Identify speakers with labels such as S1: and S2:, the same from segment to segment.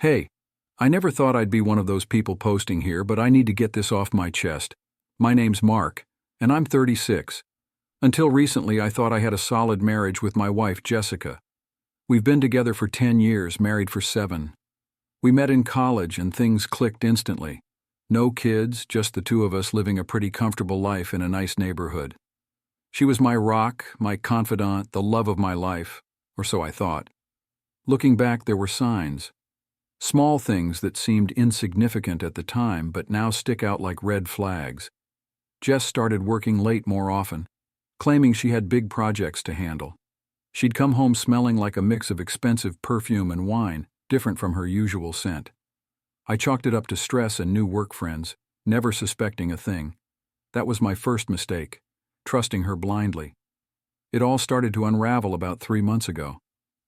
S1: Hey, I never thought I'd be one of those people posting here, but I need to get this off my chest. My name's Mark, and I'm 36. Until recently, I thought I had a solid marriage with my wife, Jessica. We've been together for 10 years, married for 7. We met in college and things clicked instantly. No kids, just the two of us living a pretty comfortable life in a nice neighborhood. She was my rock, my confidant, the love of my life, or so I thought. Looking back, there were signs. Small things that seemed insignificant at the time but now stick out like red flags. Jess started working late more often, claiming she had big projects to handle. She'd come home smelling like a mix of expensive perfume and wine, different from her usual scent. I chalked it up to stress and new work friends, never suspecting a thing. That was my first mistake, trusting her blindly. It all started to unravel about 3 months ago.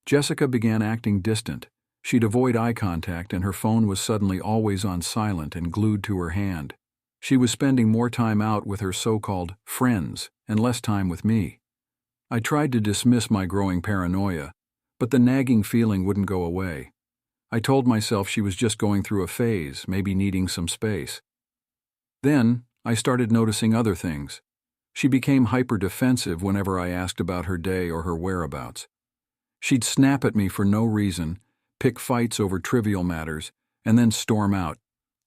S1: Jessica began acting distant. She'd avoid eye contact and her phone was suddenly always on silent and glued to her hand. She was spending more time out with her so-called friends and less time with me. I tried to dismiss my growing paranoia, but the nagging feeling wouldn't go away. I told myself she was just going through a phase, maybe needing some space. Then, I started noticing other things. She became hyper-defensive whenever I asked about her day or her whereabouts. She'd snap at me for no reason, pick fights over trivial matters, and then storm out,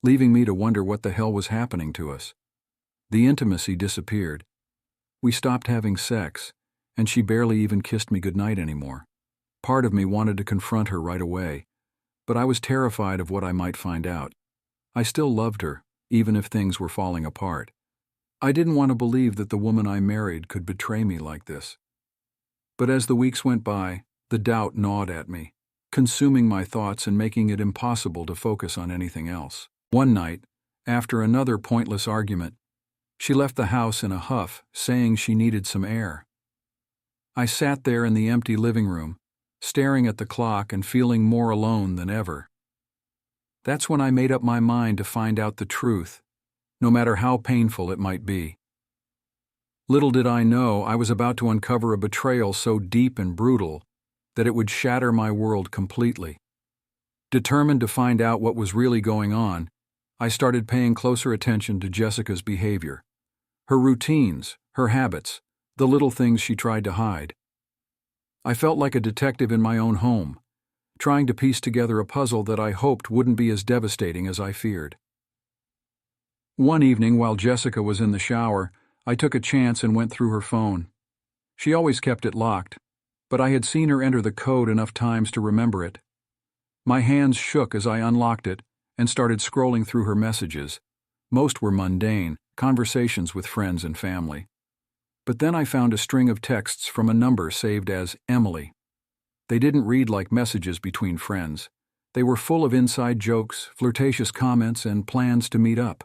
S1: leaving me to wonder what the hell was happening to us. The intimacy disappeared. We stopped having sex, and she barely even kissed me goodnight anymore. Part of me wanted to confront her right away, but I was terrified of what I might find out. I still loved her, even if things were falling apart. I didn't want to believe that the woman I married could betray me like this. But as the weeks went by, the doubt gnawed at me, consuming my thoughts and making it impossible to focus on anything else. One night, after another pointless argument, she left the house in a huff, saying she needed some air. I sat there in the empty living room, staring at the clock and feeling more alone than ever. That's when I made up my mind to find out the truth, no matter how painful it might be. Little did I know I was about to uncover a betrayal so deep and brutal that it would shatter my world completely. Determined to find out what was really going on, I started paying closer attention to Jessica's behavior. Her routines, her habits, the little things she tried to hide. I felt like a detective in my own home, trying to piece together a puzzle that I hoped wouldn't be as devastating as I feared. One evening, while Jessica was in the shower, I took a chance and went through her phone. She always kept it locked, but I had seen her enter the code enough times to remember it. My hands shook as I unlocked it and started scrolling through her messages. Most were mundane, conversations with friends and family. But then I found a string of texts from a number saved as Emily. They didn't read like messages between friends. They were full of inside jokes, flirtatious comments, and plans to meet up.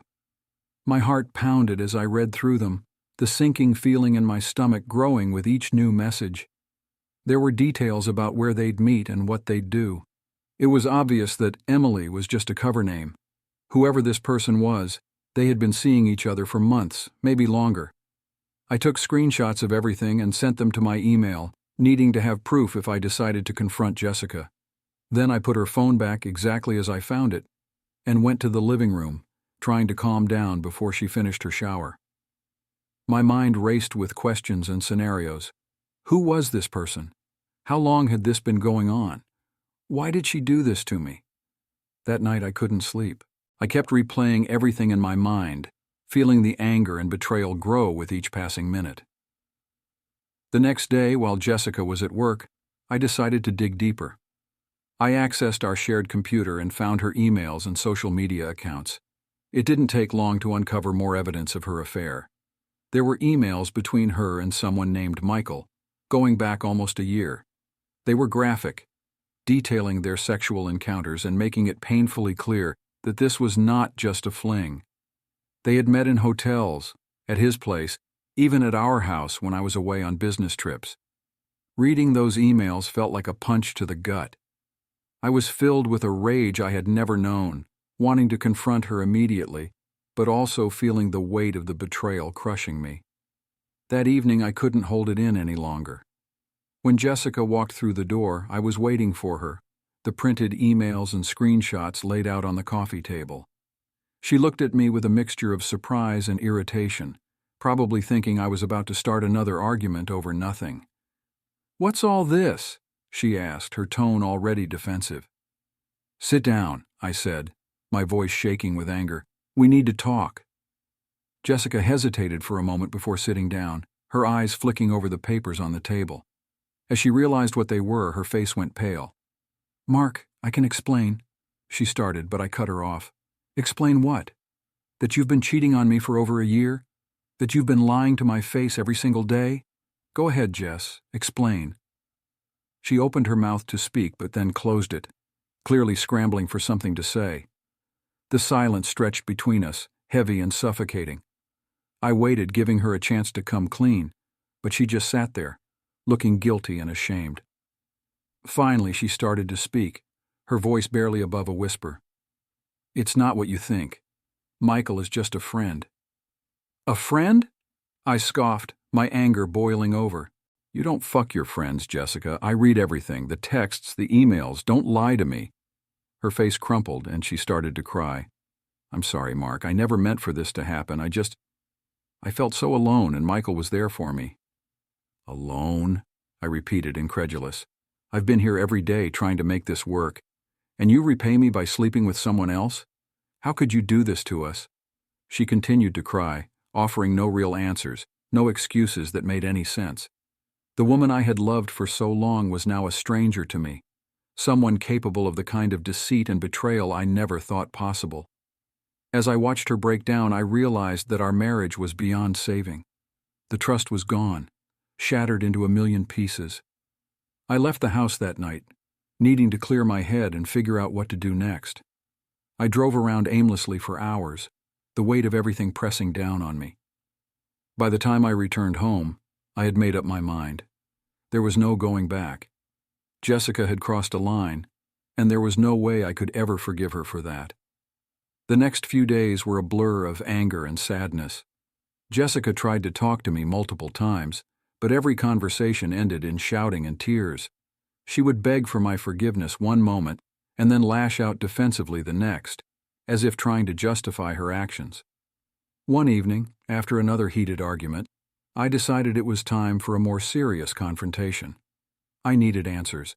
S1: My heart pounded as I read through them, the sinking feeling in my stomach growing with each new message. There were details about where they'd meet and what they'd do. It was obvious that Emily was just a cover name. Whoever this person was, they had been seeing each other for months, maybe longer. I took screenshots of everything and sent them to my email, needing to have proof if I decided to confront Jessica. Then I put her phone back exactly as I found it and went to the living room, trying to calm down before she finished her shower. My mind raced with questions and scenarios. Who was this person? How long had this been going on? Why did she do this to me? That night I couldn't sleep. I kept replaying everything in my mind, feeling the anger and betrayal grow with each passing minute. The next day, while Jessica was at work, I decided to dig deeper. I accessed our shared computer and found her emails and social media accounts. It didn't take long to uncover more evidence of her affair. There were emails between her and someone named Michael, going back almost a year. They were graphic, detailing their sexual encounters and making it painfully clear that this was not just a fling. They had met in hotels, at his place, even at our house when I was away on business trips. Reading those emails felt like a punch to the gut. I was filled with a rage I had never known, wanting to confront her immediately, but also feeling the weight of the betrayal crushing me. That evening I couldn't hold it in any longer. When Jessica walked through the door, I was waiting for her, the printed emails and screenshots laid out on the coffee table. She looked at me with a mixture of surprise and irritation, probably thinking I was about to start another argument over nothing. "What's all this?" she asked, her tone already defensive. "Sit down," I said, my voice shaking with anger. "We need to talk." Jessica hesitated for a moment before sitting down, her eyes flicking over the papers on the table. As she realized what they were, her face went pale. "Mark, I can explain," she started, but I cut her off. "Explain what? That you've been cheating on me for over a year? That you've been lying to my face every single day? Go ahead, Jess, explain." She opened her mouth to speak but then closed it, clearly scrambling for something to say. The silence stretched between us, heavy and suffocating. I waited, giving her a chance to come clean, but she just sat there, looking guilty and ashamed. Finally, she started to speak, her voice barely above a whisper. "It's not what you think. Michael is just a friend." "A friend?" I scoffed, my anger boiling over. "You don't fuck your friends, Jessica. I read everything, the texts, the emails. Don't lie to me." Her face crumpled and she started to cry. "I'm sorry, Mark. I never meant for this to happen. I felt so alone and Michael was there for me." "Alone?" I repeated, incredulous. "I've been here every day trying to make this work. And you repay me by sleeping with someone else? How could you do this to us?" She continued to cry, offering no real answers, no excuses that made any sense. The woman I had loved for so long was now a stranger to me, someone capable of the kind of deceit and betrayal I never thought possible. As I watched her break down, I realized that our marriage was beyond saving. The trust was gone, shattered into a million pieces. I left the house that night, needing to clear my head and figure out what to do next. I drove around aimlessly for hours, the weight of everything pressing down on me. By the time I returned home, I had made up my mind. There was no going back. Jessica had crossed a line, and there was no way I could ever forgive her for that. The next few days were a blur of anger and sadness. Jessica tried to talk to me multiple times, but every conversation ended in shouting and tears. She would beg for my forgiveness one moment and then lash out defensively the next, as if trying to justify her actions. One evening, after another heated argument, I decided it was time for a more serious confrontation. I needed answers,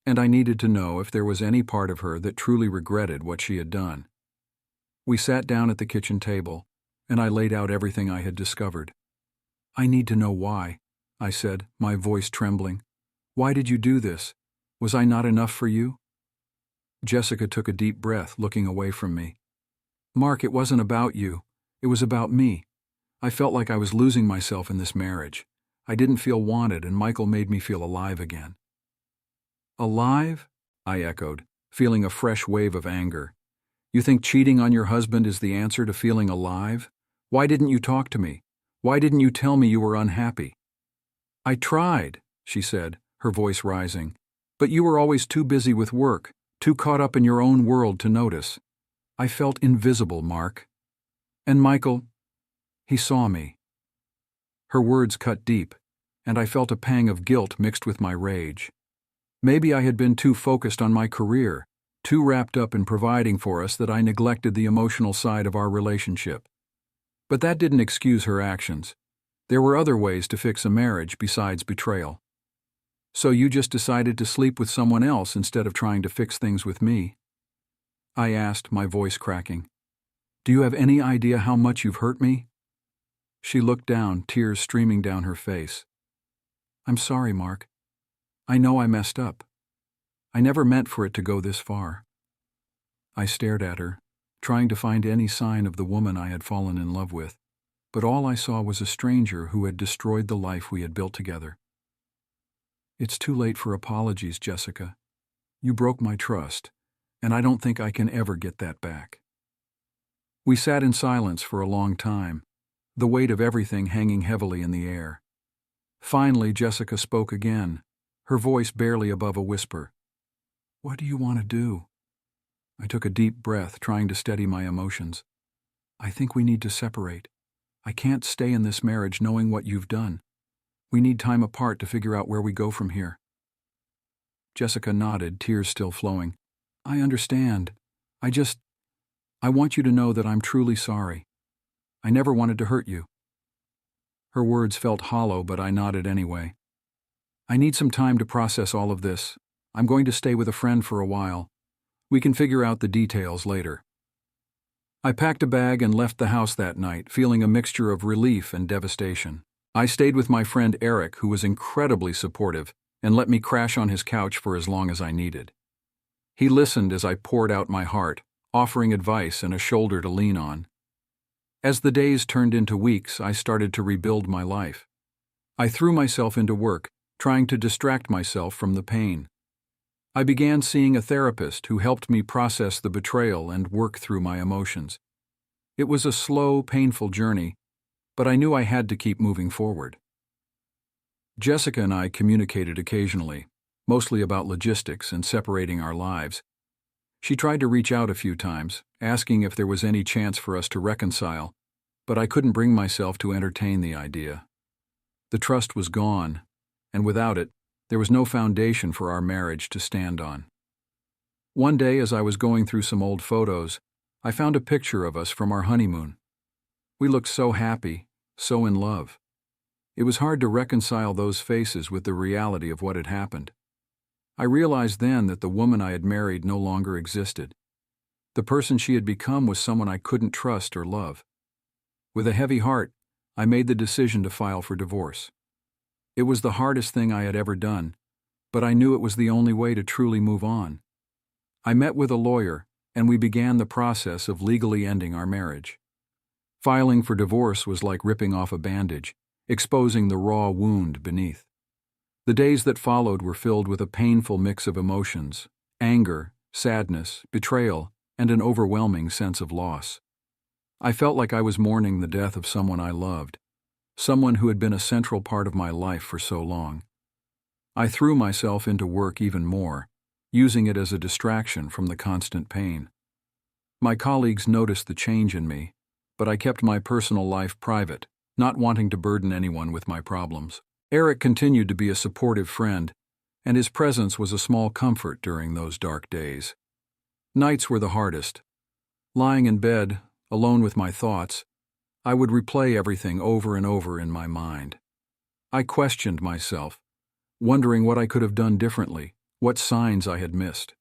S1: and I needed to know if there was any part of her that truly regretted what she had done. We sat down at the kitchen table, and I laid out everything I had discovered. "I need to know why," I said, my voice trembling. "Why did you do this? Was I not enough for you?" Jessica took a deep breath, looking away from me. "Mark, it wasn't about you. It was about me. I felt like I was losing myself in this marriage. I didn't feel wanted, and Michael made me feel alive again." "Alive?" I echoed, feeling a fresh wave of anger. "You think cheating on your husband is the answer to feeling alive? Why didn't you talk to me? Why didn't you tell me you were unhappy?" "I tried," she said, her voice rising. "But you were always too busy with work, too caught up in your own world to notice. I felt invisible, Mark. And Michael, he saw me." Her words cut deep, and I felt a pang of guilt mixed with my rage. Maybe I had been too focused on my career, too wrapped up in providing for us that I neglected the emotional side of our relationship. But that didn't excuse her actions. There were other ways to fix a marriage besides betrayal. "So you just decided to sleep with someone else instead of trying to fix things with me?" I asked, my voice cracking. "Do you have any idea how much you've hurt me?" She looked down, tears streaming down her face. "I'm sorry, Mark. I know I messed up. I never meant for it to go this far." I stared at her, trying to find any sign of the woman I had fallen in love with, but all I saw was a stranger who had destroyed the life we had built together. "It's too late for apologies, Jessica. You broke my trust, and I don't think I can ever get that back." We sat in silence for a long time, the weight of everything hanging heavily in the air. Finally, Jessica spoke again, her voice barely above a whisper. "What do you want to do?" I took a deep breath, trying to steady my emotions. "I think we need to separate. I can't stay in this marriage knowing what you've done. We need time apart to figure out where we go from here." Jessica nodded, tears still flowing. I understand. I want you to know that I'm truly sorry. I never wanted to hurt you. Her words felt hollow, but I nodded anyway. I need some time to process all of this. I'm going to stay with a friend for a while. We can figure out the details later. I packed a bag and left the house that night, feeling a mixture of relief and devastation. I stayed with my friend Eric, who was incredibly supportive, and let me crash on his couch for as long as I needed. He listened as I poured out my heart, offering advice and a shoulder to lean on. As the days turned into weeks, I started to rebuild my life. I threw myself into work, trying to distract myself from the pain. I began seeing a therapist who helped me process the betrayal and work through my emotions. It was a slow, painful journey, but I knew I had to keep moving forward. Jessica and I communicated occasionally, mostly about logistics and separating our lives. She tried to reach out a few times, asking if there was any chance for us to reconcile, but I couldn't bring myself to entertain the idea. The trust was gone, and without it, there was no foundation for our marriage to stand on. One day, as I was going through some old photos, I found a picture of us from our honeymoon. We looked so happy, so in love. It was hard to reconcile those faces with the reality of what had happened. I realized then that the woman I had married no longer existed. The person she had become was someone I couldn't trust or love. With a heavy heart, I made the decision to file for divorce. It was the hardest thing I had ever done, but I knew it was the only way to truly move on. I met with a lawyer, and we began the process of legally ending our marriage. Filing for divorce was like ripping off a bandage, exposing the raw wound beneath. The days that followed were filled with a painful mix of emotions: anger, sadness, betrayal, and an overwhelming sense of loss. I felt like I was mourning the death of someone I loved, someone who had been a central part of my life for so long. I threw myself into work even more, using it as a distraction from the constant pain. My colleagues noticed the change in me, but I kept my personal life private, not wanting to burden anyone with my problems. Eric continued to be a supportive friend, and his presence was a small comfort during those dark days. Nights were the hardest. Lying in bed, alone with my thoughts, I would replay everything over and over in my mind. I questioned myself, wondering what I could have done differently, what signs I had missed.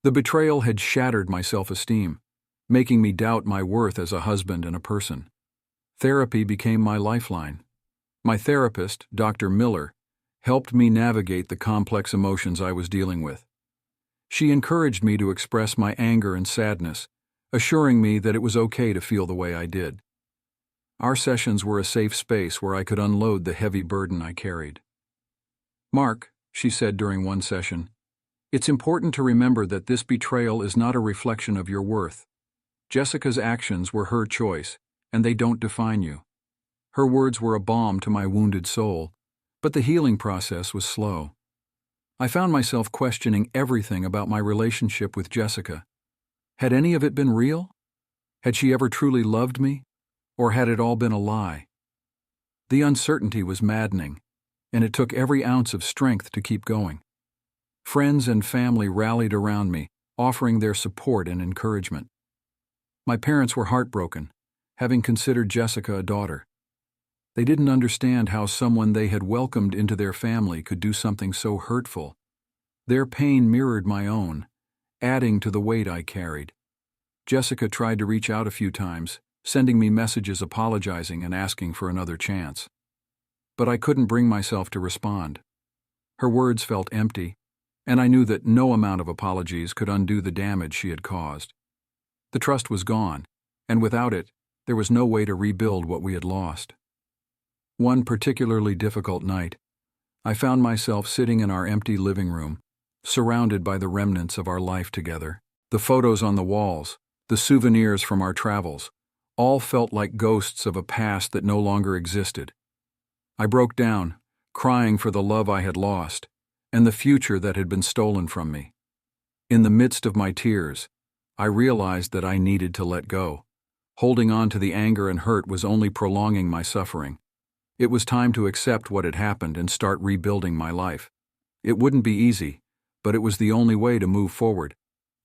S1: The betrayal had shattered my self-esteem, making me doubt my worth as a husband and a person. Therapy became my lifeline. My therapist, Dr. Miller, helped me navigate the complex emotions I was dealing with. She encouraged me to express my anger and sadness, assuring me that it was okay to feel the way I did. Our sessions were a safe space where I could unload the heavy burden I carried. "Mark," she said during one session, "it's important to remember that this betrayal is not a reflection of your worth. Jessica's actions were her choice, and they don't define you." Her words were a balm to my wounded soul, but the healing process was slow. I found myself questioning everything about my relationship with Jessica. Had any of it been real? Had she ever truly loved me? Or had it all been a lie? The uncertainty was maddening, and it took every ounce of strength to keep going. Friends and family rallied around me, offering their support and encouragement. My parents were heartbroken, having considered Jessica a daughter. They didn't understand how someone they had welcomed into their family could do something so hurtful. Their pain mirrored my own, adding to the weight I carried. Jessica tried to reach out a few times, sending me messages apologizing and asking for another chance. But I couldn't bring myself to respond. Her words felt empty, and I knew that no amount of apologies could undo the damage she had caused. The trust was gone, and without it, there was no way to rebuild what we had lost. One particularly difficult night, I found myself sitting in our empty living room, surrounded by the remnants of our life together. The photos on the walls, the souvenirs from our travels, all felt like ghosts of a past that no longer existed. I broke down, crying for the love I had lost, and the future that had been stolen from me. In the midst of my tears, I realized that I needed to let go. Holding on to the anger and hurt was only prolonging my suffering. It was time to accept what had happened and start rebuilding my life. It wouldn't be easy, but it was the only way to move forward.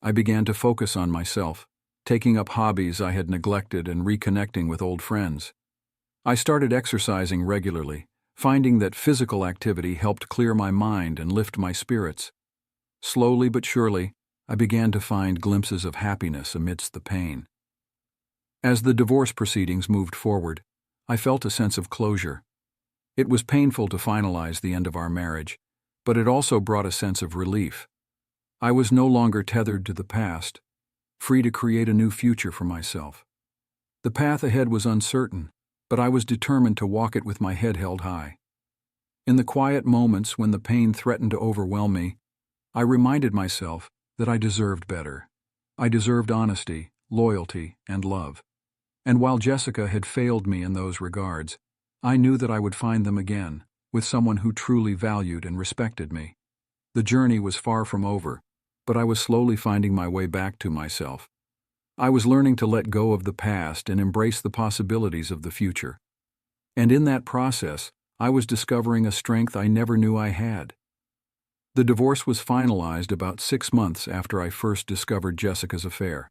S1: I began to focus on myself, taking up hobbies I had neglected and reconnecting with old friends. I started exercising regularly, finding that physical activity helped clear my mind and lift my spirits. Slowly but surely, I began to find glimpses of happiness amidst the pain. As the divorce proceedings moved forward, I felt a sense of closure. It was painful to finalize the end of our marriage, but it also brought a sense of relief. I was no longer tethered to the past, free to create a new future for myself. The path ahead was uncertain, but I was determined to walk it with my head held high. In the quiet moments when the pain threatened to overwhelm me, I reminded myself that I deserved better. I deserved honesty, loyalty, and love. And while Jessica had failed me in those regards, I knew that I would find them again, with someone who truly valued and respected me. The journey was far from over, but I was slowly finding my way back to myself. I was learning to let go of the past and embrace the possibilities of the future. And in that process, I was discovering a strength I never knew I had. The divorce was finalized about 6 months after I first discovered Jessica's affair.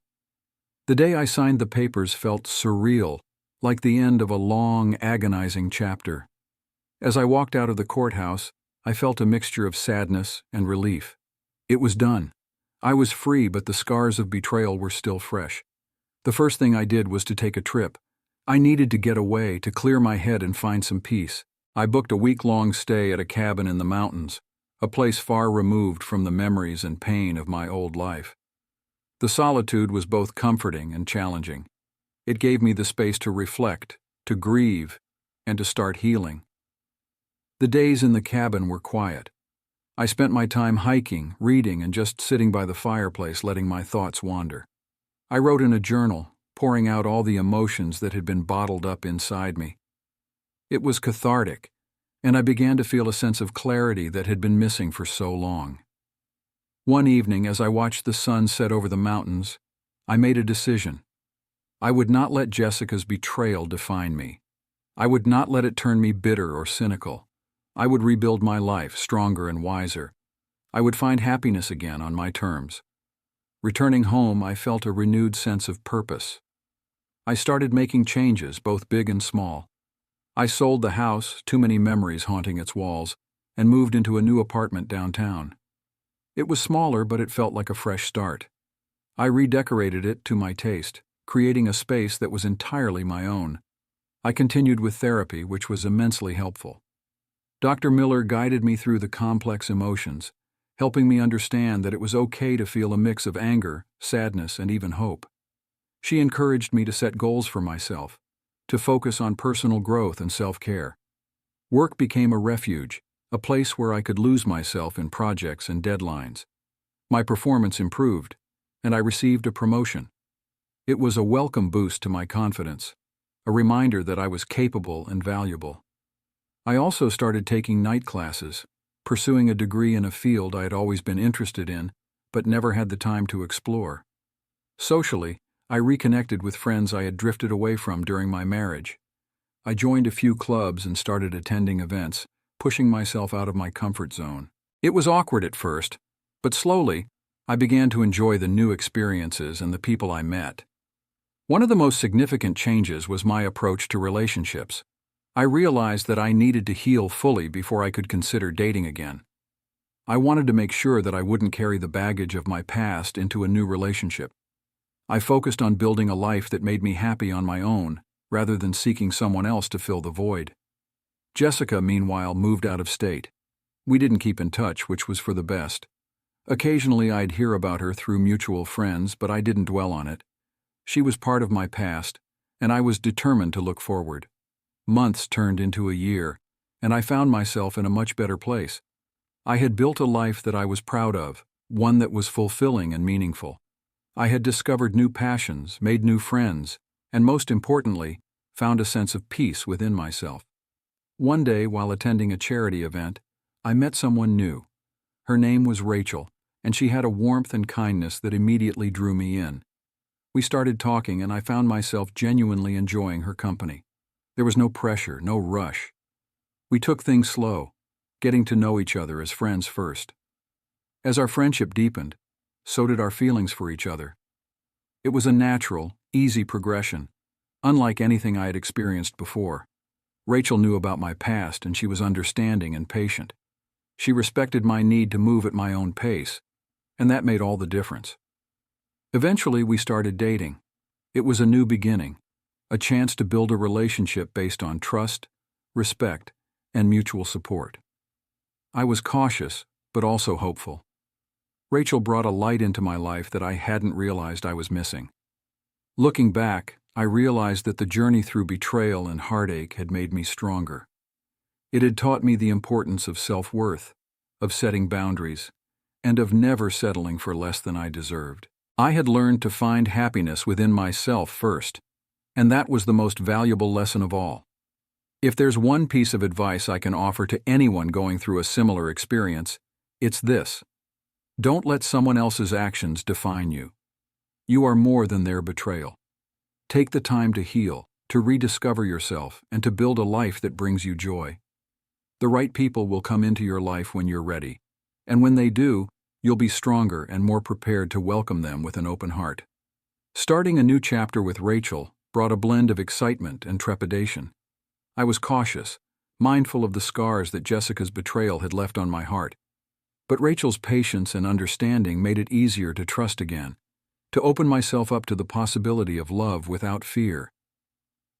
S1: The day I signed the papers felt surreal, like the end of a long, agonizing chapter. As I walked out of the courthouse, I felt a mixture of sadness and relief. It was done. I was free, but the scars of betrayal were still fresh. The first thing I did was to take a trip. I needed to get away, to clear my head and find some peace. I booked a week-long stay at a cabin in the mountains, a place far removed from the memories and pain of my old life. The solitude was both comforting and challenging. It gave me the space to reflect, to grieve, and to start healing. The days in the cabin were quiet. I spent my time hiking, reading, and just sitting by the fireplace, letting my thoughts wander. I wrote in a journal, pouring out all the emotions that had been bottled up inside me. It was cathartic, and I began to feel a sense of clarity that had been missing for so long. One evening, as I watched the sun set over the mountains, I made a decision. I would not let Jessica's betrayal define me. I would not let it turn me bitter or cynical. I would rebuild my life, stronger and wiser. I would find happiness again on my terms. Returning home, I felt a renewed sense of purpose. I started making changes, both big and small. I sold the house, too many memories haunting its walls, and moved into a new apartment downtown. It was smaller, but it felt like a fresh start. I redecorated it to my taste, creating a space that was entirely my own. I continued with therapy, which was immensely helpful. Dr. Miller guided me through the complex emotions, helping me understand that it was okay to feel a mix of anger, sadness, and even hope. She encouraged me to set goals for myself, to focus on personal growth and self-care. Work became a refuge, a place where I could lose myself in projects and deadlines. My performance improved, and I received a promotion. It was a welcome boost to my confidence, a reminder that I was capable and valuable. I also started taking night classes, pursuing a degree in a field I had always been interested in, but never had the time to explore. Socially, I reconnected with friends I had drifted away from during my marriage. I joined a few clubs and started attending events, pushing myself out of my comfort zone. It was awkward at first, but slowly, I began to enjoy the new experiences and the people I met. One of the most significant changes was my approach to relationships. I realized that I needed to heal fully before I could consider dating again. I wanted to make sure that I wouldn't carry the baggage of my past into a new relationship. I focused on building a life that made me happy on my own, rather than seeking someone else to fill the void. Jessica, meanwhile, moved out of state. We didn't keep in touch, which was for the best. Occasionally I'd hear about her through mutual friends, but I didn't dwell on it. She was part of my past, and I was determined to look forward. Months turned into a year, and I found myself in a much better place. I had built a life that I was proud of, one that was fulfilling and meaningful. I had discovered new passions, made new friends, and most importantly, found a sense of peace within myself. One day, while attending a charity event, I met someone new. Her name was Rachel, and she had a warmth and kindness that immediately drew me in. We started talking, and I found myself genuinely enjoying her company. There was no pressure, no rush. We took things slow, getting to know each other as friends first. As our friendship deepened, so did our feelings for each other. It was a natural, easy progression, unlike anything I had experienced before. Rachel knew about my past and she was understanding and patient. She respected my need to move at my own pace, and that made all the difference. Eventually, we started dating. It was a new beginning, a chance to build a relationship based on trust, respect, and mutual support. I was cautious, but also hopeful. Rachel brought a light into my life that I hadn't realized I was missing. Looking back, I realized that the journey through betrayal and heartache had made me stronger. It had taught me the importance of self-worth, of setting boundaries, and of never settling for less than I deserved. I had learned to find happiness within myself first, and that was the most valuable lesson of all. If there's one piece of advice I can offer to anyone going through a similar experience, it's this: don't let someone else's actions define you. You are more than their betrayal. Take the time to heal, to rediscover yourself, and to build a life that brings you joy. The right people will come into your life when you're ready, and when they do, you'll be stronger and more prepared to welcome them with an open heart. Starting a new chapter with Rachel brought a blend of excitement and trepidation. I was cautious, mindful of the scars that Jessica's betrayal had left on my heart. But Rachel's patience and understanding made it easier to trust again, to open myself up to the possibility of love without fear.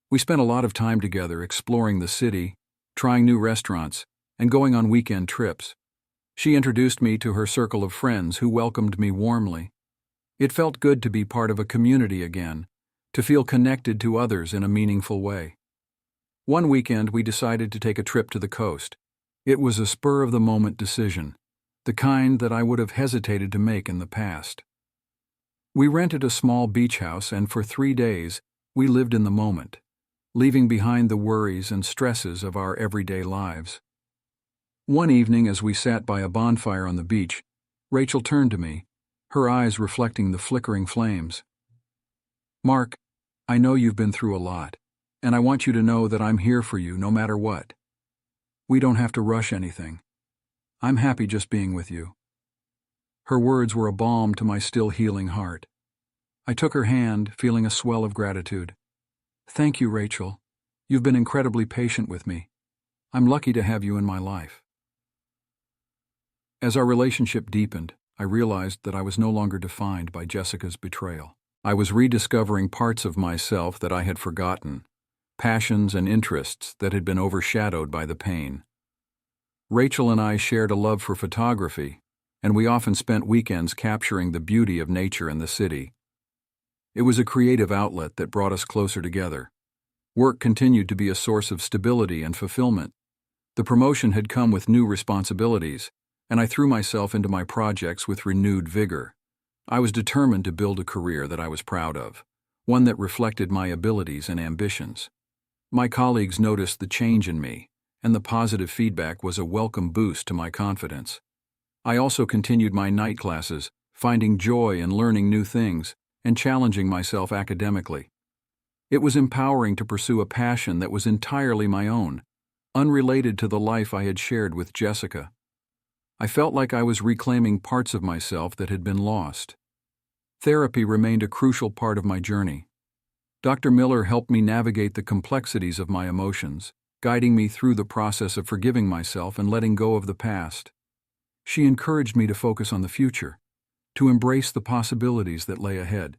S1: We spent a lot of time together exploring the city, trying new restaurants, and going on weekend trips. She introduced me to her circle of friends who welcomed me warmly. It felt good to be part of a community again, to feel connected to others in a meaningful way. One weekend we decided to take a trip to the coast. It was a spur-of-the-moment decision, the kind that I would have hesitated to make in the past. We rented a small beach house, and for 3 days we lived in the moment, leaving behind the worries and stresses of our everyday lives. One evening, as we sat by a bonfire on the beach, Rachel turned to me, her eyes reflecting the flickering flames. "Mark, I know you've been through a lot, and I want you to know that I'm here for you no matter what. We don't have to rush anything. I'm happy just being with you." Her words were a balm to my still healing heart. I took her hand, feeling a swell of gratitude. "Thank you, Rachel. You've been incredibly patient with me. I'm lucky to have you in my life." As our relationship deepened, I realized that I was no longer defined by Jessica's betrayal. I was rediscovering parts of myself that I had forgotten, passions and interests that had been overshadowed by the pain. Rachel and I shared a love for photography, and we often spent weekends capturing the beauty of nature and the city. It was a creative outlet that brought us closer together. Work continued to be a source of stability and fulfillment. The promotion had come with new responsibilities, and I threw myself into my projects with renewed vigor. I was determined to build a career that I was proud of, one that reflected my abilities and ambitions. My colleagues noticed the change in me, and the positive feedback was a welcome boost to my confidence. I also continued my night classes, finding joy in learning new things and challenging myself academically. It was empowering to pursue a passion that was entirely my own, unrelated to the life I had shared with Jessica. I felt like I was reclaiming parts of myself that had been lost. Therapy remained a crucial part of my journey. Dr. Miller helped me navigate the complexities of my emotions, guiding me through the process of forgiving myself and letting go of the past. She encouraged me to focus on the future, to embrace the possibilities that lay ahead.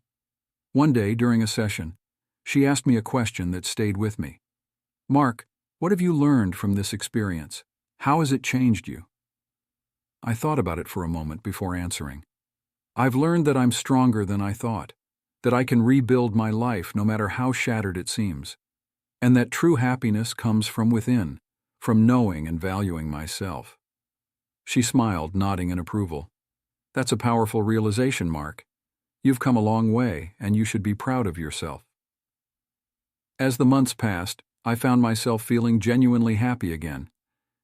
S1: One day, during a session, she asked me a question that stayed with me. "Mark, what have you learned from this experience? How has it changed you?" I thought about it for a moment before answering. "I've learned that I'm stronger than I thought, that I can rebuild my life no matter how shattered it seems, and that true happiness comes from within, from knowing and valuing myself." She smiled, nodding in approval. "That's a powerful realization, Mark. You've come a long way, and you should be proud of yourself." As the months passed, I found myself feeling genuinely happy again.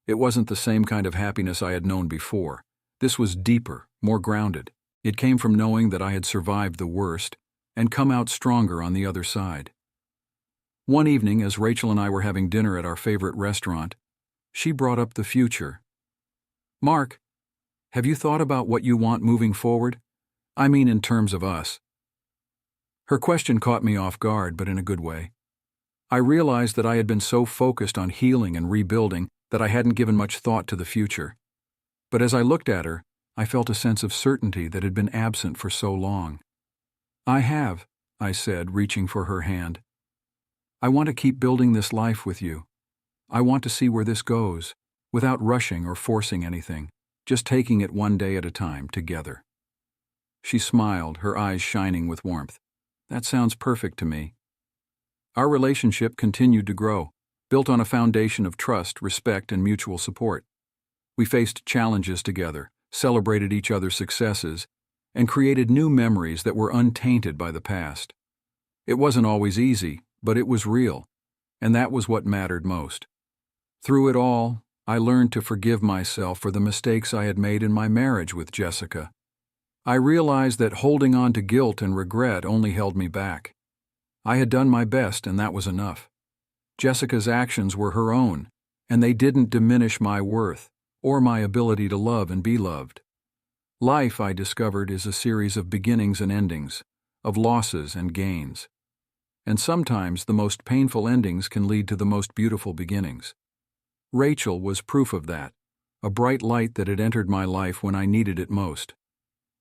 S1: It wasn't the same kind of happiness I had known before. This was deeper, more grounded. It came from knowing that I had survived the worst and come out stronger on the other side. One evening, as Rachel and I were having dinner at our favorite restaurant, she brought up the future. "Mark, Have you thought about what you want moving forward? I mean in terms of us. Her question caught me off guard, but in a good way. I realized that I had been so focused on healing and rebuilding that I hadn't given much thought to the future. But as I looked at her, I felt a sense of certainty that had been absent for so long. I have, I said, reaching for her hand. I want to keep building this life with you. I want to see where this goes, without rushing or forcing anything, just taking it one day at a time, together. She smiled, her eyes shining with warmth. That sounds perfect to me. Our relationship continued to grow, built on a foundation of trust, respect, and mutual support. We faced challenges together, celebrated each other's successes, and created new memories that were untainted by the past. It wasn't always easy, but it was real, and that was what mattered most. Through it all, I learned to forgive myself for the mistakes I had made in my marriage with Jessica. I realized that holding on to guilt and regret only held me back. I had done my best, and that was enough. Jessica's actions were her own, and they didn't diminish my worth or my ability to love and be loved. Life, I discovered, is a series of beginnings and endings, of losses and gains. And sometimes the most painful endings can lead to the most beautiful beginnings. Rachel was proof of that, a bright light that had entered my life when I needed it most.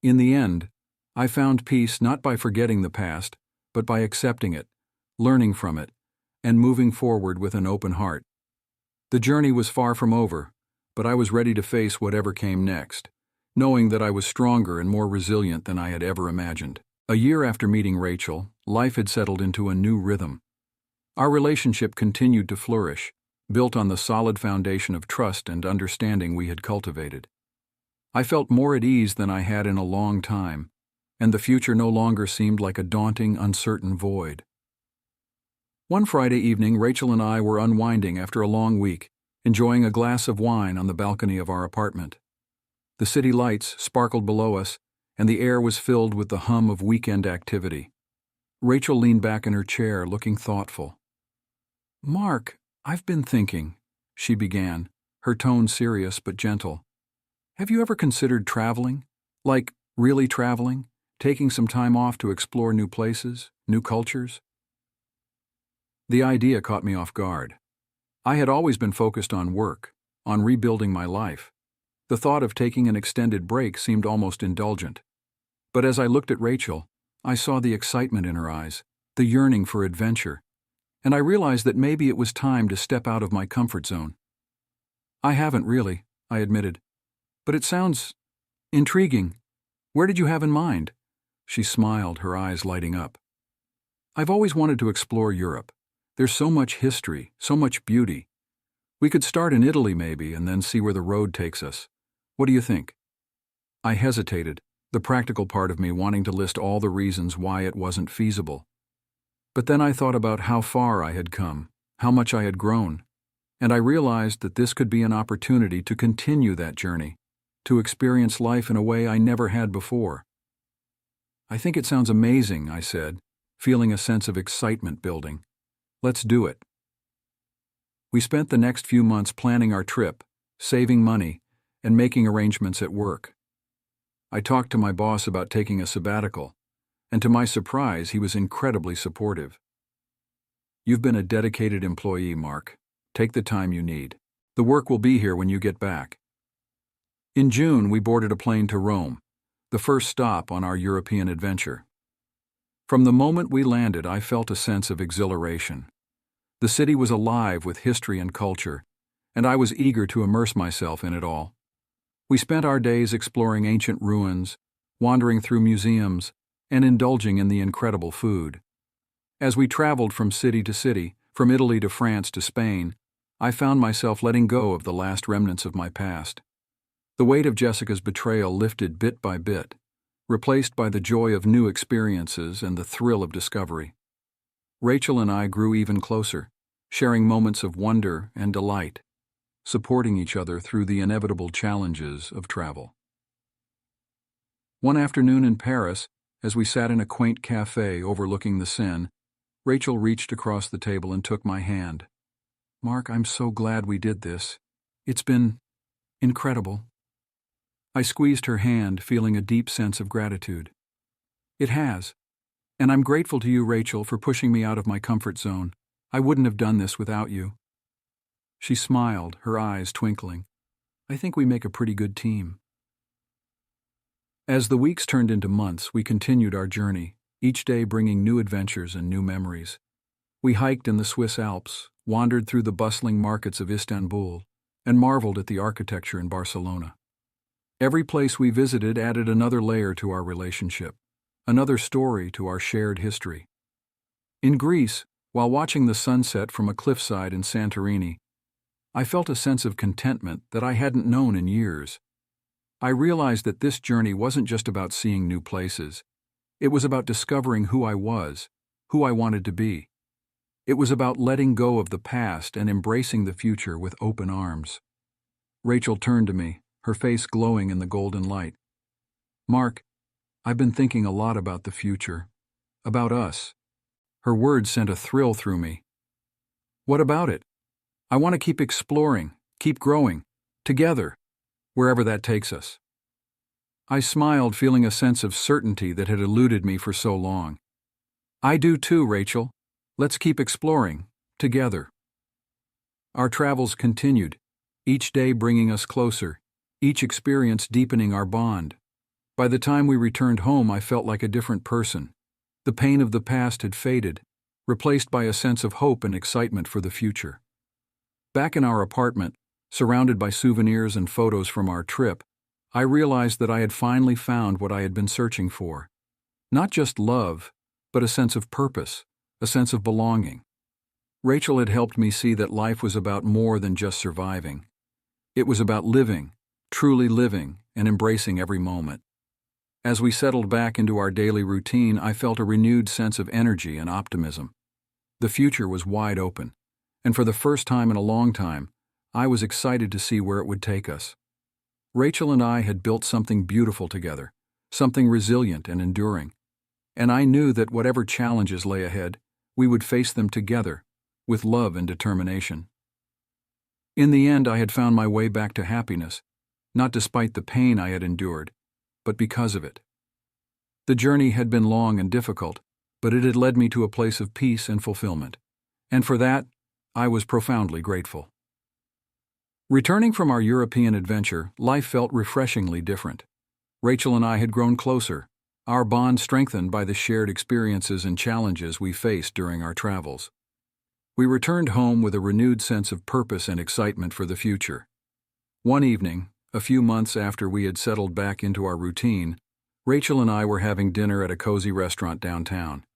S1: In the end, I found peace not by forgetting the past, but by accepting it, learning from it, and moving forward with an open heart. The journey was far from over, but I was ready to face whatever came next, knowing that I was stronger and more resilient than I had ever imagined. A year after meeting Rachel, life had settled into a new rhythm. Our relationship continued to flourish, built on the solid foundation of trust and understanding we had cultivated. I felt more at ease than I had in a long time, and the future no longer seemed like a daunting, uncertain void. One Friday evening, Rachel and I were unwinding after a long week, enjoying a glass of wine on the balcony of our apartment. The city lights sparkled below us, and the air was filled with the hum of weekend activity. Rachel leaned back in her chair, looking thoughtful. "Mark, I've been thinking," she began, her tone serious but gentle. "Have you ever considered traveling? Like, really traveling? Taking some time off to explore new places, new cultures?" The idea caught me off guard. I had always been focused on work, on rebuilding my life. The thought of taking an extended break seemed almost indulgent. But as I looked at Rachel, I saw the excitement in her eyes, the yearning for adventure, and I realized that maybe it was time to step out of my comfort zone. "I haven't really," I admitted. "But it sounds intriguing. Where did you have in mind?" She smiled, her eyes lighting up. "I've always wanted to explore Europe. There's so much history, so much beauty. We could start in Italy maybe, and then see where the road takes us. What do you think?" I hesitated, the practical part of me wanting to list all the reasons why it wasn't feasible. But then I thought about how far I had come, how much I had grown, and I realized that this could be an opportunity to continue that journey, to experience life in a way I never had before. "I think it sounds amazing," I said, feeling a sense of excitement building. "Let's do it." We spent the next few months planning our trip, saving money, and making arrangements at work. I talked to my boss about taking a sabbatical, and to my surprise, he was incredibly supportive. "You've been a dedicated employee, Mark. Take the time you need. The work will be here when you get back." In June, we boarded a plane to Rome, the first stop on our European adventure. From the moment we landed, I felt a sense of exhilaration. The city was alive with history and culture, and I was eager to immerse myself in it all. We spent our days exploring ancient ruins, wandering through museums, and indulging in the incredible food. As we traveled from city to city, from Italy to France to Spain, I found myself letting go of the last remnants of my past. The weight of Jessica's betrayal lifted bit by bit, replaced by the joy of new experiences and the thrill of discovery. Rachel and I grew even closer, sharing moments of wonder and delight, supporting each other through the inevitable challenges of travel. One afternoon in Paris, as we sat in a quaint cafe overlooking the Seine, Rachel reached across the table and took my hand. "Mark, I'm so glad we did this. It's been incredible." I squeezed her hand, feeling a deep sense of gratitude. It has. And I'm grateful to you, Rachel, for pushing me out of my comfort zone. I wouldn't have done this without you. She smiled, her eyes twinkling. I think we make a pretty good team. As the weeks turned into months, we continued our journey, each day bringing new adventures and new memories. We hiked in the Swiss Alps, wandered through the bustling markets of Istanbul, and marveled at the architecture in Barcelona. Every place we visited added another layer to our relationship, another story to our shared history. In Greece, while watching the sunset from a cliffside in Santorini, I felt a sense of contentment that I hadn't known in years. I realized that this journey wasn't just about seeing new places. It was about discovering who I was, who I wanted to be. It was about letting go of the past and embracing the future with open arms. Rachel turned to me, her face glowing in the golden light. Mark, I've been thinking a lot about the future, about us. Her words sent a thrill through me. What about it? I want to keep exploring, keep growing, together, wherever that takes us. I smiled, feeling a sense of certainty that had eluded me for so long. I do too, Rachel. Let's keep exploring, together. Our travels continued, each day bringing us closer, each experience deepening our bond. By the time we returned home, I felt like a different person. The pain of the past had faded, replaced by a sense of hope and excitement for the future. Back in our apartment, surrounded by souvenirs and photos from our trip, I realized that I had finally found what I had been searching for. Not just love, but a sense of purpose, a sense of belonging. Rachel had helped me see that life was about more than just surviving. It was about living, truly living, and embracing every moment. As we settled back into our daily routine, I felt a renewed sense of energy and optimism. The future was wide open, and for the first time in a long time, I was excited to see where it would take us. Rachel and I had built something beautiful together, something resilient and enduring, and I knew that whatever challenges lay ahead, we would face them together, with love and determination. In the end, I had found my way back to happiness, not despite the pain I had endured, but because of it. The journey had been long and difficult, but it had led me to a place of peace and fulfillment, and for that, I was profoundly grateful. Returning from our European adventure, life felt refreshingly different. Rachel and I had grown closer, our bond strengthened by the shared experiences and challenges we faced during our travels. We returned home with a renewed sense of purpose and excitement for the future. One evening, a few months after we had settled back into our routine, Rachel and I were having dinner at a cozy restaurant downtown.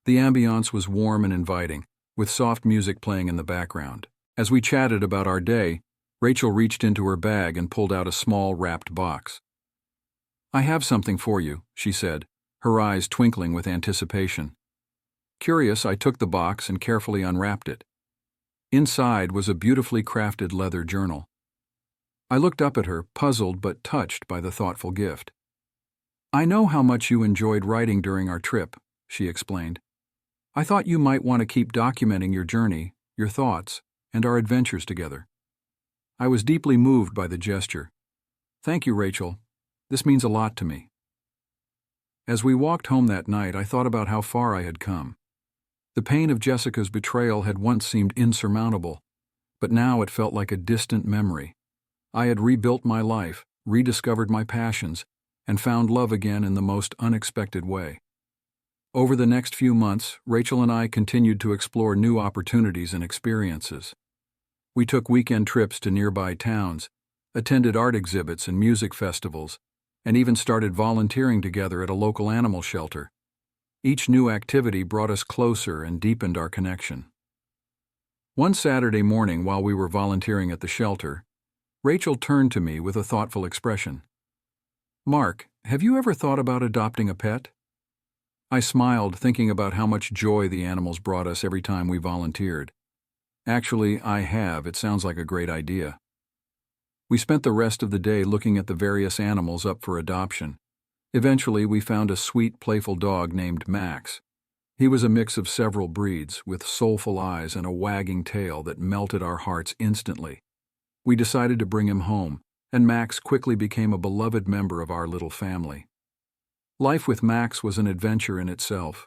S1: The ambiance was warm and inviting, with soft music playing in the background. As we chatted about our day, Rachel reached into her bag and pulled out a small wrapped box. "I have something for you," she said, her eyes twinkling with anticipation. Curious, I took the box and carefully unwrapped it. Inside was a beautifully crafted leather journal. I looked up at her, puzzled but touched by the thoughtful gift. "I know how much you enjoyed writing during our trip," she explained. "I thought you might want to keep documenting your journey, your thoughts, and our adventures together." I was deeply moved by the gesture. "Thank you, Rachel. This means a lot to me." As we walked home that night, I thought about how far I had come. The pain of Jessica's betrayal had once seemed insurmountable, but now it felt like a distant memory. I had rebuilt my life, rediscovered my passions, and found love again in the most unexpected way. Over the next few months, Rachel and I continued to explore new opportunities and experiences. We took weekend trips to nearby towns, attended art exhibits and music festivals, and even started volunteering together at a local animal shelter. Each new activity brought us closer and deepened our connection. One Saturday morning, while we were volunteering at the shelter, Rachel turned to me with a thoughtful expression. "Mark, have you ever thought about adopting a pet?" I smiled, thinking about how much joy the animals brought us every time we volunteered. "Actually, I have. It sounds like a great idea." We spent the rest of the day looking at the various animals up for adoption. Eventually, we found a sweet, playful dog named Max. He was a mix of several breeds, with soulful eyes and a wagging tail that melted our hearts instantly. We decided to bring him home, and Max quickly became a beloved member of our little family. Life with Max was an adventure in itself.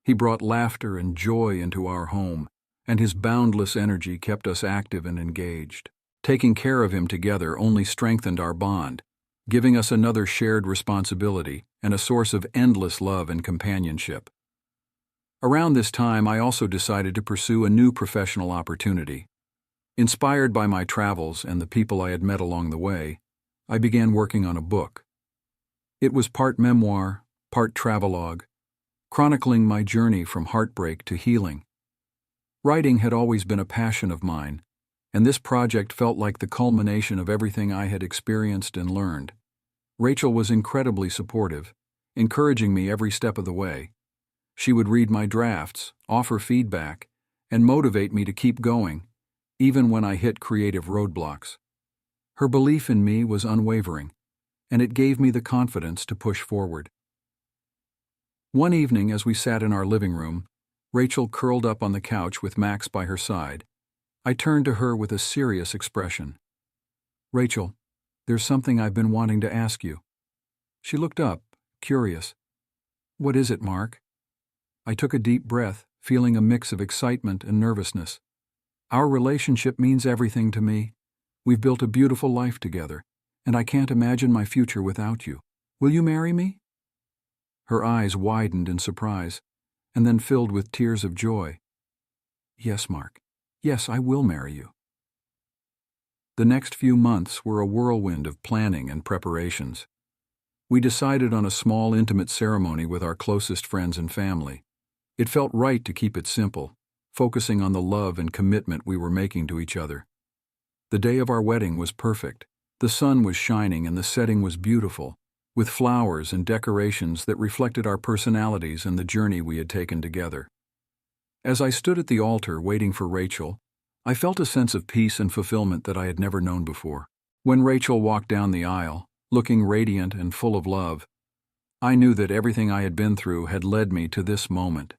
S1: He brought laughter and joy into our home, and his boundless energy kept us active and engaged. Taking care of him together only strengthened our bond, giving us another shared responsibility and a source of endless love and companionship. Around this time, I also decided to pursue a new professional opportunity. Inspired by my travels and the people I had met along the way, I began working on a book. It was part memoir, part travelogue, chronicling my journey from heartbreak to healing. Writing had always been a passion of mine, and this project felt like the culmination of everything I had experienced and learned. Rachel was incredibly supportive, encouraging me every step of the way. She would read my drafts, offer feedback, and motivate me to keep going, even when I hit creative roadblocks. Her belief in me was unwavering, and it gave me the confidence to push forward. One evening, as we sat in our living room, Rachel curled up on the couch with Max by her side. I turned to her with a serious expression. "Rachel, there's something I've been wanting to ask you." She looked up, curious. "What is it, Mark?" I took a deep breath, feeling a mix of excitement and nervousness. "Our relationship means everything to me. We've built a beautiful life together, and I can't imagine my future without you. Will you marry me?" Her eyes widened in surprise, and then filled with tears of joy. "Yes, Mark. Yes, I will marry you." The next few months were a whirlwind of planning and preparations. We decided on a small, intimate ceremony with our closest friends and family. It felt right to keep it simple, focusing on the love and commitment we were making to each other. The day of our wedding was perfect. The sun was shining and the setting was beautiful, with flowers and decorations that reflected our personalities and the journey we had taken together. As I stood at the altar waiting for Rachel, I felt a sense of peace and fulfillment that I had never known before. When Rachel walked down the aisle, looking radiant and full of love, I knew that everything I had been through had led me to this moment.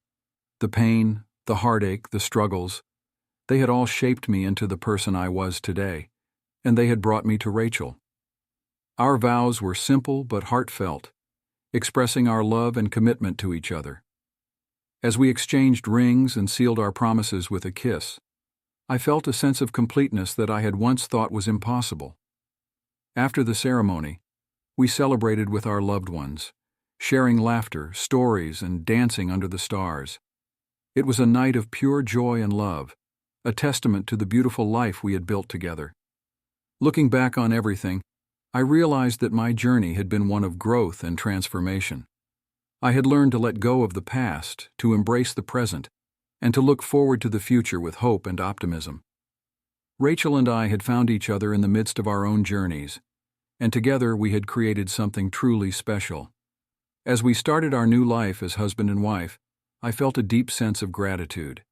S1: The pain, the heartache, the struggles, they had all shaped me into the person I was today, and they had brought me to Rachel. Our vows were simple but heartfelt, expressing our love and commitment to each other. As we exchanged rings and sealed our promises with a kiss, I felt a sense of completeness that I had once thought was impossible. After the ceremony, we celebrated with our loved ones, sharing laughter, stories, and dancing under the stars. It was a night of pure joy and love, a testament to the beautiful life we had built together. Looking back on everything, I realized that my journey had been one of growth and transformation. I had learned to let go of the past, to embrace the present, and to look forward to the future with hope and optimism. Rachel and I had found each other in the midst of our own journeys, and together we had created something truly special. As we started our new life as husband and wife, I felt a deep sense of gratitude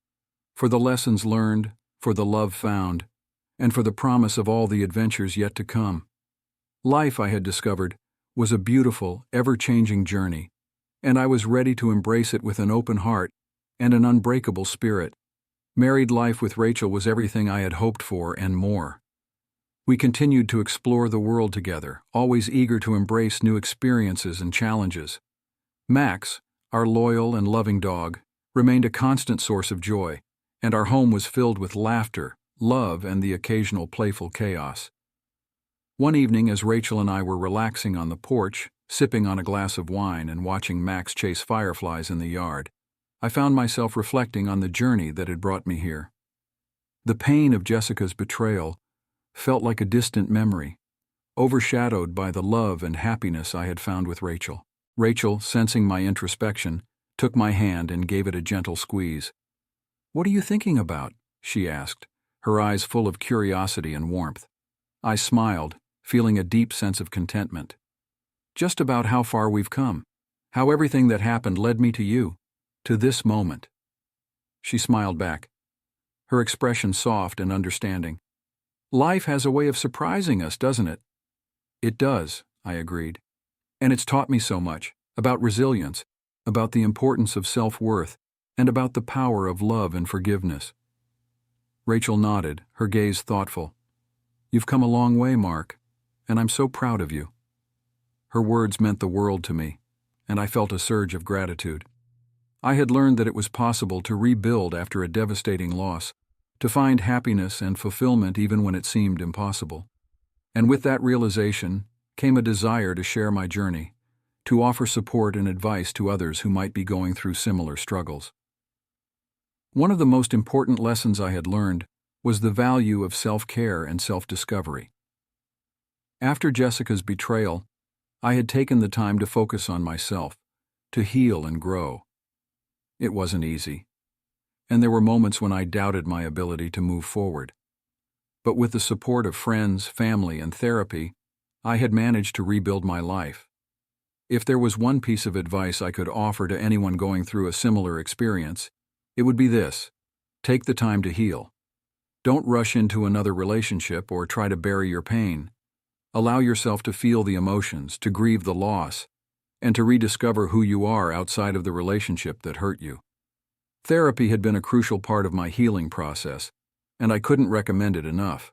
S1: for the lessons learned, for the love found, and for the promise of all the adventures yet to come. Life, I had discovered, was a beautiful, ever-changing journey, and I was ready to embrace it with an open heart and an unbreakable spirit. Married life with Rachel was everything I had hoped for and more. We continued to explore the world together, always eager to embrace new experiences and challenges. Max, our loyal and loving dog, remained a constant source of joy, and our home was filled with laughter, love, and the occasional playful chaos. One evening, as Rachel and I were relaxing on the porch, sipping on a glass of wine and watching Max chase fireflies in the yard, I found myself reflecting on the journey that had brought me here. The pain of Jessica's betrayal felt like a distant memory, overshadowed by the love and happiness I had found with Rachel. Rachel, sensing my introspection, took my hand and gave it a gentle squeeze. "What are you thinking about?" she asked, her eyes full of curiosity and warmth. I smiled, feeling a deep sense of contentment. "Just about how far we've come, how everything that happened led me to you, to this moment." She smiled back, her expression soft and understanding. "Life has a way of surprising us, doesn't it?" "It does," I agreed. "And it's taught me so much, about resilience, about the importance of self-worth, and about the power of love and forgiveness." Rachel nodded, her gaze thoughtful. "You've come a long way, Mark, and I'm so proud of you." Her words meant the world to me, and I felt a surge of gratitude. I had learned that it was possible to rebuild after a devastating loss, to find happiness and fulfillment even when it seemed impossible. And with that realization came a desire to share my journey, to offer support and advice to others who might be going through similar struggles. One of the most important lessons I had learned was the value of self-care and self-discovery. After Jessica's betrayal, I had taken the time to focus on myself, to heal and grow. It wasn't easy, and there were moments when I doubted my ability to move forward. But with the support of friends, family, and therapy, I had managed to rebuild my life. If there was one piece of advice I could offer to anyone going through a similar experience, it would be this: take the time to heal. Don't rush into another relationship or try to bury your pain. Allow yourself to feel the emotions, to grieve the loss, and to rediscover who you are outside of the relationship that hurt you. Therapy had been a crucial part of my healing process, and I couldn't recommend it enough.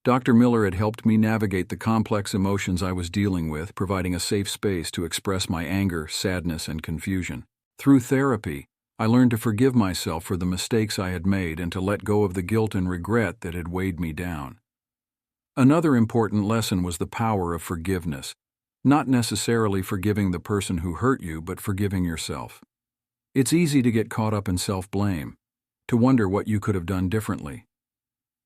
S1: Dr. Miller had helped me navigate the complex emotions I was dealing with, providing a safe space to express my anger, sadness, and confusion. Through therapy, I learned to forgive myself for the mistakes I had made and to let go of the guilt and regret that had weighed me down. Another important lesson was the power of forgiveness, not necessarily forgiving the person who hurt you, but forgiving yourself. It's easy to get caught up in self-blame, to wonder what you could have done differently.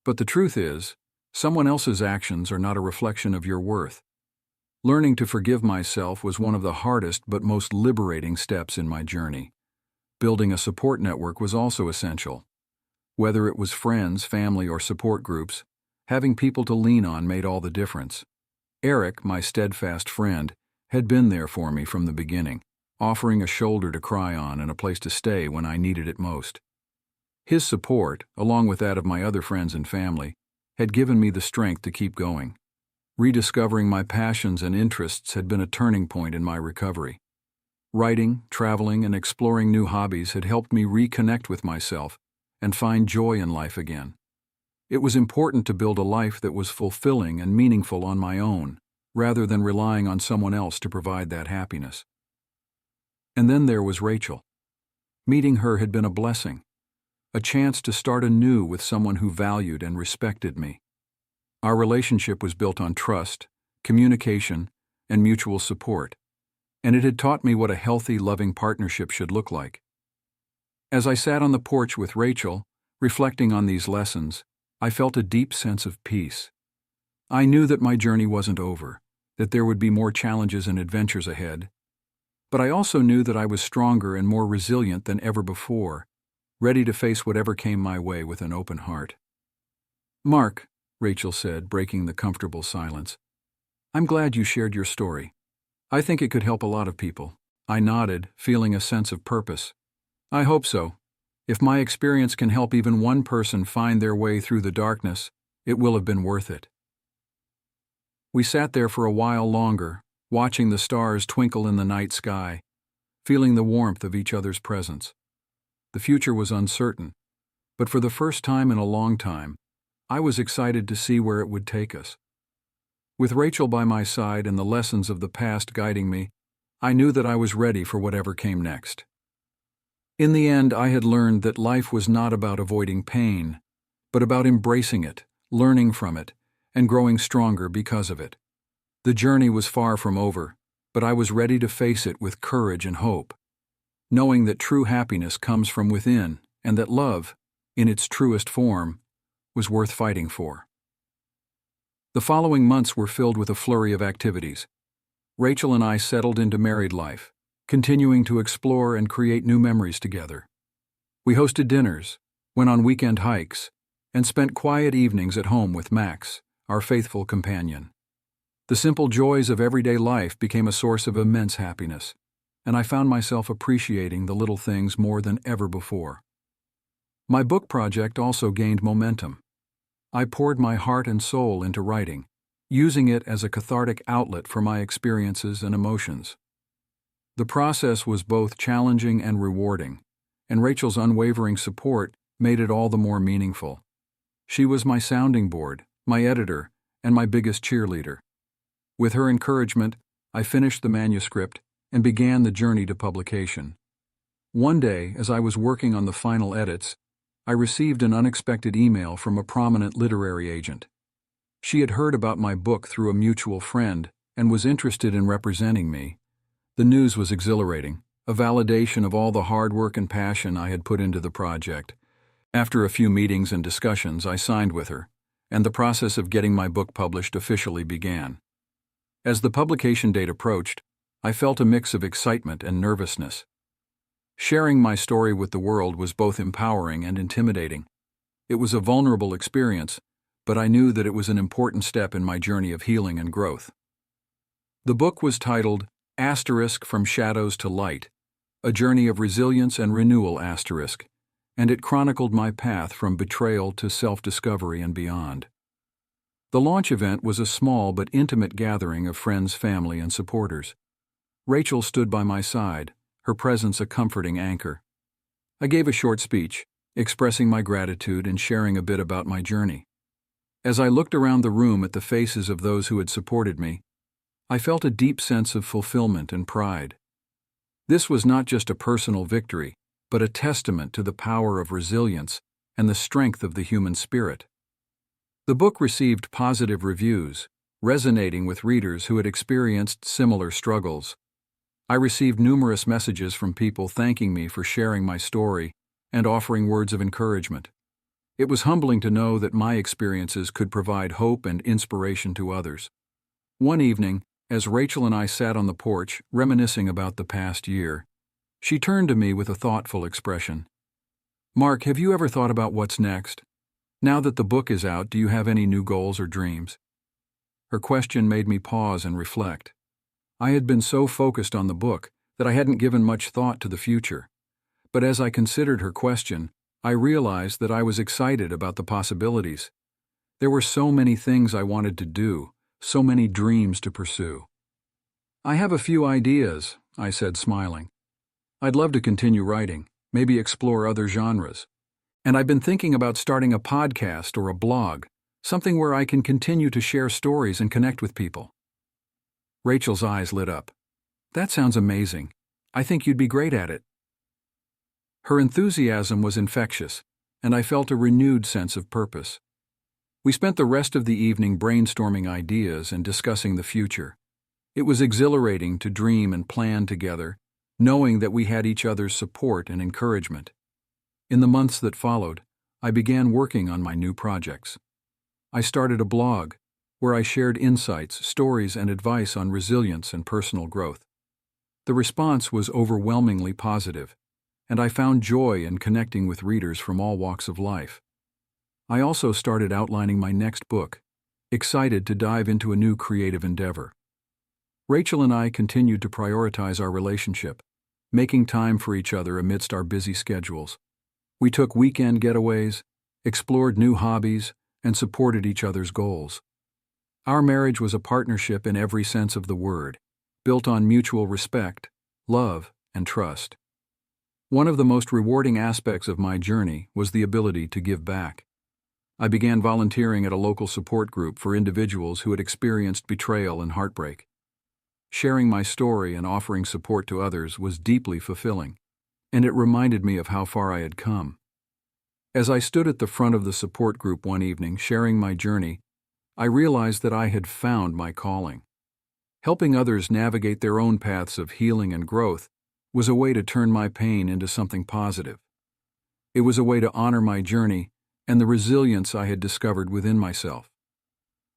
S1: But the truth is, someone else's actions are not a reflection of your worth. Learning to forgive myself was one of the hardest but most liberating steps in my journey. Building a support network was also essential. Whether it was friends, family, or support groups, having people to lean on made all the difference. Eric, my steadfast friend, had been there for me from the beginning, offering a shoulder to cry on and a place to stay when I needed it most. His support, along with that of my other friends and family, had given me the strength to keep going. Rediscovering my passions and interests had been a turning point in my recovery. Writing, traveling, and exploring new hobbies had helped me reconnect with myself and find joy in life again. It was important to build a life that was fulfilling and meaningful on my own, rather than relying on someone else to provide that happiness. And then there was Rachel. Meeting her had been a blessing, a chance to start anew with someone who valued and respected me. Our relationship was built on trust, communication, and mutual support, and it had taught me what a healthy, loving partnership should look like. As I sat on the porch with Rachel, reflecting on these lessons, I felt a deep sense of peace. I knew that my journey wasn't over, that there would be more challenges and adventures ahead. But I also knew that I was stronger and more resilient than ever before, ready to face whatever came my way with an open heart. "Mark," Rachel said, breaking the comfortable silence, "I'm glad you shared your story. I think it could help a lot of people." I nodded, feeling a sense of purpose. "I hope so. If my experience can help even one person find their way through the darkness, it will have been worth it." We sat there for a while longer, watching the stars twinkle in the night sky, feeling the warmth of each other's presence. The future was uncertain, but for the first time in a long time, I was excited to see where it would take us. With Rachel by my side and the lessons of the past guiding me, I knew that I was ready for whatever came next. In the end, I had learned that life was not about avoiding pain, but about embracing it, learning from it, and growing stronger because of it. The journey was far from over, but I was ready to face it with courage and hope, knowing that true happiness comes from within and that love, in its truest form, was worth fighting for. The following months were filled with a flurry of activities. Rachel and I settled into married life, continuing to explore and create new memories together. We hosted dinners, went on weekend hikes, and spent quiet evenings at home with Max, our faithful companion. The simple joys of everyday life became a source of immense happiness, and I found myself appreciating the little things more than ever before. My book project also gained momentum. I poured my heart and soul into writing, using it as a cathartic outlet for my experiences and emotions. The process was both challenging and rewarding, and Rachel's unwavering support made it all the more meaningful. She was my sounding board, my editor, and my biggest cheerleader. With her encouragement, I finished the manuscript and began the journey to publication. One day, as I was working on the final edits, I received an unexpected email from a prominent literary agent. She had heard about my book through a mutual friend and was interested in representing me. The news was exhilarating, a validation of all the hard work and passion I had put into the project. After a few meetings and discussions, I signed with her, and the process of getting my book published officially began. As the publication date approached, I felt a mix of excitement and nervousness. Sharing my story with the world was both empowering and intimidating. It was a vulnerable experience, but I knew that it was an important step in my journey of healing and growth. The book was titled From Shadows to Light, A Journey of Resilience and Renewal, and it chronicled my path from betrayal to self-discovery and beyond. The launch event was a small but intimate gathering of friends, family, and supporters. Rachel stood by my side, her presence a comforting anchor. I gave a short speech, expressing my gratitude and sharing a bit about my journey. As I looked around the room at the faces of those who had supported me, I felt a deep sense of fulfillment and pride. This was not just a personal victory, but a testament to the power of resilience and the strength of the human spirit. The book received positive reviews, resonating with readers who had experienced similar struggles. I received numerous messages from people thanking me for sharing my story and offering words of encouragement. It was humbling to know that my experiences could provide hope and inspiration to others. One evening, as Rachel and I sat on the porch, reminiscing about the past year, she turned to me with a thoughtful expression. "Mark, have you ever thought about what's next? Now that the book is out, do you have any new goals or dreams?" Her question made me pause and reflect. I had been so focused on the book that I hadn't given much thought to the future. But as I considered her question, I realized that I was excited about the possibilities. There were so many things I wanted to do, so many dreams to pursue. "I have a few ideas," I said, smiling. "I'd love to continue writing, maybe explore other genres. And I've been thinking about starting a podcast or a blog, something where I can continue to share stories and connect with people." Rachel's eyes lit up. "That sounds amazing. I think you'd be great at it." Her enthusiasm was infectious, and I felt a renewed sense of purpose. We spent the rest of the evening brainstorming ideas and discussing the future. It was exhilarating to dream and plan together, knowing that we had each other's support and encouragement. In the months that followed, I began working on my new projects. I started a blog, where I shared insights, stories, and advice on resilience and personal growth. The response was overwhelmingly positive, and I found joy in connecting with readers from all walks of life. I also started outlining my next book, excited to dive into a new creative endeavor. Rachel and I continued to prioritize our relationship, making time for each other amidst our busy schedules. We took weekend getaways, explored new hobbies, and supported each other's goals. Our marriage was a partnership in every sense of the word, built on mutual respect, love, and trust. One of the most rewarding aspects of my journey was the ability to give back. I began volunteering at a local support group for individuals who had experienced betrayal and heartbreak. Sharing my story and offering support to others was deeply fulfilling, and it reminded me of how far I had come. As I stood at the front of the support group one evening sharing my journey, I realized that I had found my calling. Helping others navigate their own paths of healing and growth was a way to turn my pain into something positive. It was a way to honor my journey and the resilience I had discovered within myself.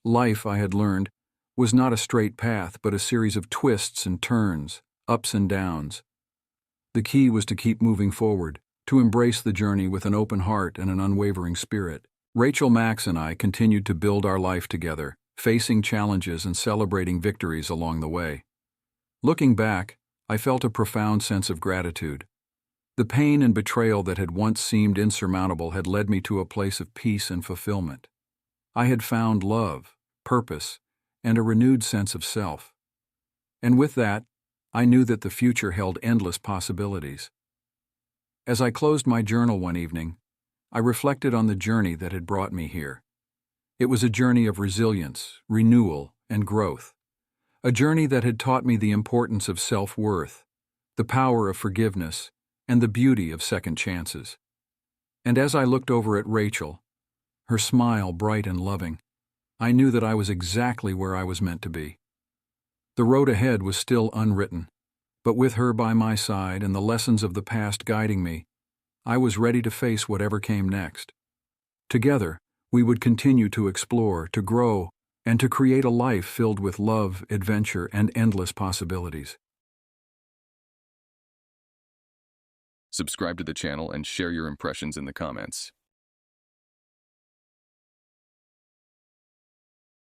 S1: Life, I had learned, was not a straight path but a series of twists and turns, ups and downs. The key was to keep moving forward, to embrace the journey with an open heart and an unwavering spirit. Rachel, Max, and I continued to build our life together, facing challenges and celebrating victories along the way. Looking back, I felt a profound sense of gratitude. The pain and betrayal that had once seemed insurmountable had led me to a place of peace and fulfillment. I had found love, purpose, and a renewed sense of self. And with that, I knew that the future held endless possibilities. As I closed my journal one evening, I reflected on the journey that had brought me here. It was a journey of resilience, renewal, and growth. A journey that had taught me the importance of self-worth, the power of forgiveness, and the beauty of second chances. And as I looked over at Rachel, her smile bright and loving, I knew that I was exactly where I was meant to be. The road ahead was still unwritten, but with her by my side and the lessons of the past guiding me, I was ready to face whatever came next. Together, we would continue to explore, to grow, and to create a life filled with love, adventure, and endless possibilities.
S2: Subscribe to the channel and share your impressions in the comments.